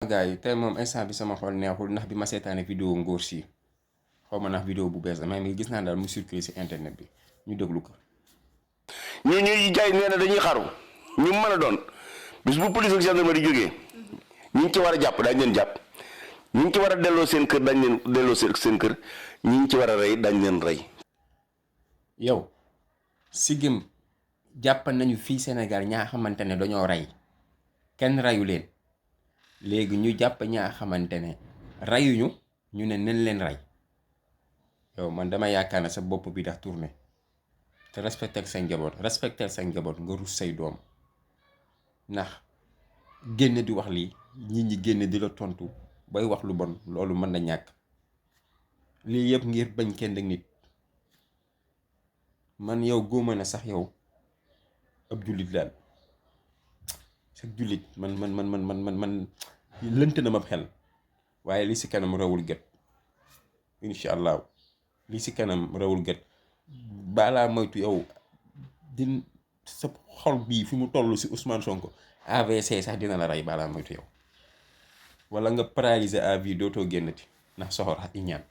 gars yi tey moom instant bi sama xol neexul ndax bi ma seetaane vidéo ngóor si xaw ma ndax vidéo bu bees la mais gis naa daal mu circulé si internet bi ñu déglu ko. ñu ñuy jaay nee na dañuy xaru ñu mën a doon bis bu police ak gendarmerie jógee ñi ngi ci war a jàpp dañ leen jàpp ñi ngi ci war a delloo seen kër dañ leen delloo seen kër ñi ngi ci war a rey dañ leen rey. yow sigim jàpp nañu fii Sénégal ñaa xamante ne dañoo rey kenn reyu leen léegi ñu jàpp ñaa xamante ne reyuñu ñu ne nañ leen rey yow man dama yaakaar ne sa bopp bi dax tourné te respectel sa njaboot nga rus say doom ndax génn di wax lii nit ñi génn di la tontu bay wax lu bon loolu mën na ñàkk lii yëpp ngir bañ kenn ak nit man yow góoma na sax yow ab jullit daal sax jullit man lënt na ma xel waaye li si kanam rawul gët incha allah li si kanam rawul gët balaa moytu yow din sa xol bii fi mu toll si Ousmane Sonko AVC sax dina la rey balaa moytu yow wala nga paralysé à vie dootoo génnati ndax soxor ak iñaan